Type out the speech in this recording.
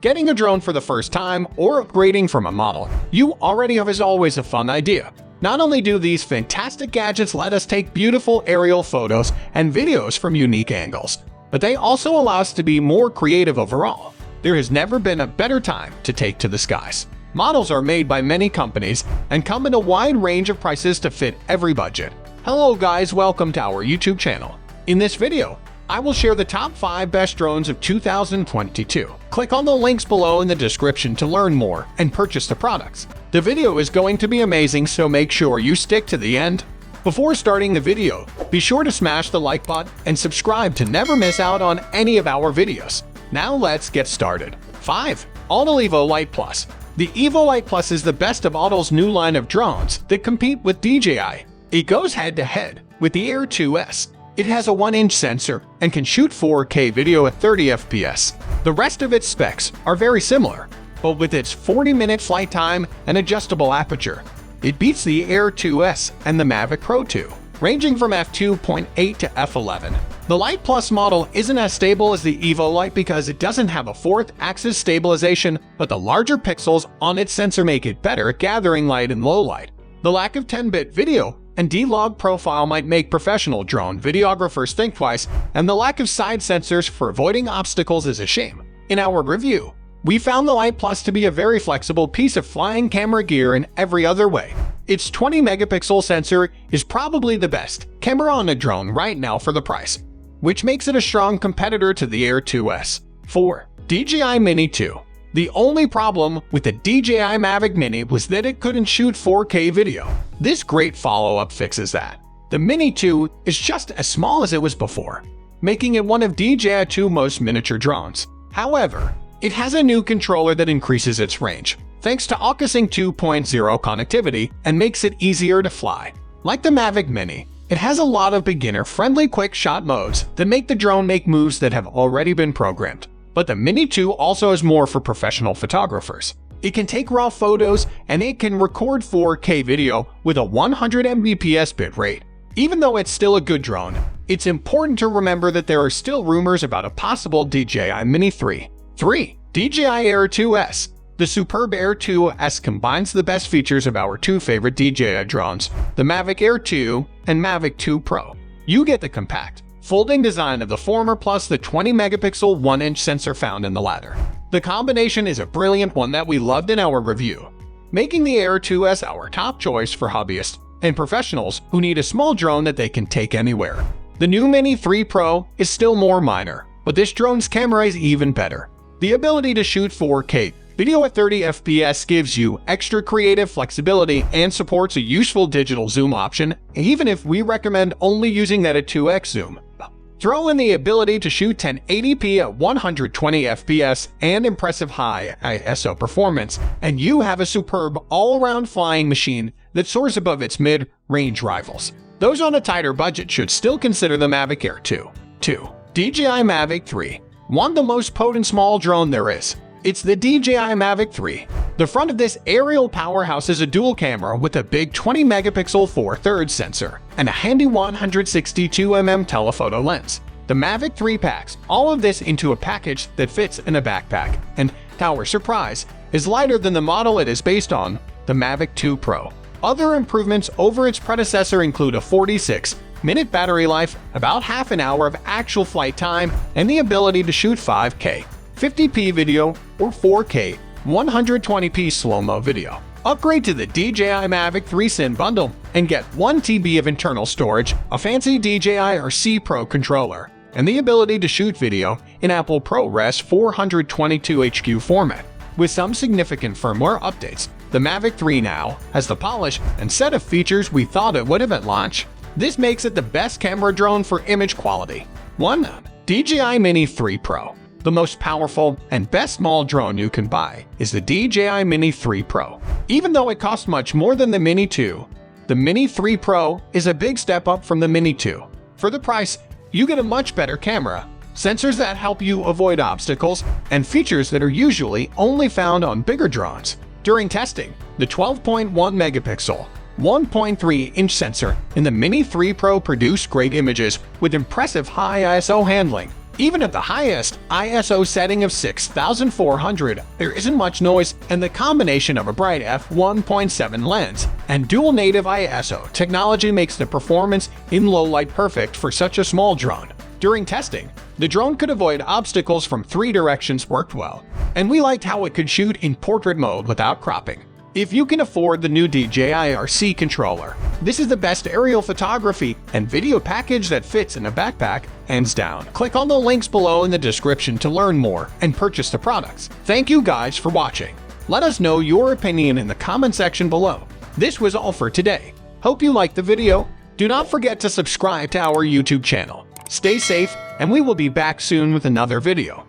Getting a drone for the first time or upgrading from a model you already have is always a fun idea. Not only do these fantastic gadgets let us take beautiful aerial photos and videos from unique angles, but they also allow us to be more creative overall. There has never been a better time to take to the skies. Models are made by many companies and come in a wide range of prices to fit every budget. Hello guys, welcome to our YouTube channel. In this video, I will share the top 5 best drones of 2022. Click on the links below in the description to learn more and purchase the products. The video is going to be amazing, so make sure you stick to the end. Before starting the video, be sure to smash the like button and subscribe to never miss out on any of our videos. Now let's get started. 5. Ulna Levo Lite Plus. The Evo Lite Plus is the best of Ulna's new line of drones that compete with DJI. It goes head-to-head with the Air 2S. It has a 1-inch sensor and can shoot 4K video at 30 FPS. The rest of its specs are very similar, but with its 40-minute flight time and adjustable aperture, it beats the Air 2S and the Mavic Pro 2, ranging from f2.8 to f11. The Lite Plus model isn't as stable as the Evo Lite because it doesn't have a 4th-axis stabilization, but the larger pixels on its sensor make it better at gathering light in low light. The lack of 10-bit video and D-Log profile might make professional drone videographers think twice, and the lack of side sensors for avoiding obstacles is a shame. In our review, we found the Lite Plus to be a very flexible piece of flying camera gear in every other way. Its 20-megapixel sensor is probably the best camera on a drone right now for the price, which makes it a strong competitor to the Air 2S. 4. DJI Mini 2. The only problem with the DJI Mavic Mini was that it couldn't shoot 4K video. This great follow-up fixes that. The Mini 2 is just as small as it was before, making it one of DJI 2's most miniature drones. However, it has a new controller that increases its range, thanks to AUKUSync 2.0 connectivity, and makes it easier to fly. Like the Mavic Mini, it has a lot of beginner-friendly quick-shot modes that make the drone make moves that have already been programmed. But the Mini 2 also is more for professional photographers. It can take raw photos and it can record 4K video with a 100 Mbps bitrate. Even though it's still a good drone, it's important to remember that there are still rumors about a possible DJI Mini 3. 3. DJI Air 2S. The superb Air 2S combines the best features of our two favorite DJI drones, the Mavic Air 2 and Mavic 2 Pro. You get the compact, folding design of the former plus the 20-megapixel 1-inch sensor found in the latter. The combination is a brilliant one that we loved in our review, making the Air 2S our top choice for hobbyists and professionals who need a small drone that they can take anywhere. The new Mini 3 Pro is still more minor, but this drone's camera is even better. The ability to shoot 4K video at 30 FPS gives you extra creative flexibility and supports a useful digital zoom option, even if we recommend only using that at 2x zoom. Throw in the ability to shoot 1080p at 120 FPS and impressive high ISO performance, and you have a superb all-around flying machine that soars above its mid-range rivals. Those on a tighter budget should still consider the Mavic Air 2. 2. DJI Mavic 3. Want the most potent small drone there is? It's the DJI Mavic 3. The front of this aerial powerhouse is a dual camera with a big 20-megapixel 4/3 sensor and a handy 162mm telephoto lens. The Mavic 3 packs all of this into a package that fits in a backpack, and, to our surprise, is lighter than the model it is based on, the Mavic 2 Pro. Other improvements over its predecessor include a 46-minute battery life, about half an hour of actual flight time, and the ability to shoot 5K 50p video or 4K 120p slow-mo video. Upgrade to the DJI Mavic 3 SIN bundle and get 1 TB of internal storage, a fancy DJI RC Pro controller, and the ability to shoot video in Apple ProRes 422 HQ format. With some significant firmware updates, the Mavic 3 now has the polish and set of features we thought it would have at launch. This makes it the best camera drone for image quality. 1. DJI Mini 3 Pro. The most powerful and best small drone you can buy is the DJI Mini 3 Pro. Even though it costs much more than the Mini 2, the Mini 3 Pro is a big step up from the Mini 2. For the price, you get a much better camera, sensors that help you avoid obstacles, and features that are usually only found on bigger drones. During testing, the 12.1-megapixel 1.3-inch sensor in the Mini 3 Pro produced great images with impressive high ISO handling. Even at the highest ISO setting of 6400, there isn't much noise, and the combination of a bright f1.7 lens and dual native ISO technology makes the performance in low light perfect for such a small drone. During testing, the drone could avoid obstacles from 3 directions worked well, and we liked how it could shoot in portrait mode without cropping. If you can afford the new DJI RC controller, this is the best aerial photography and video package that fits in a backpack, hands down. Click on the links below in the description to learn more and purchase the products. Thank you guys for watching. Let us know your opinion in the comment section below. This was all for today. Hope you liked the video. Do not forget to subscribe to our YouTube channel. Stay safe, and we will be back soon with another video.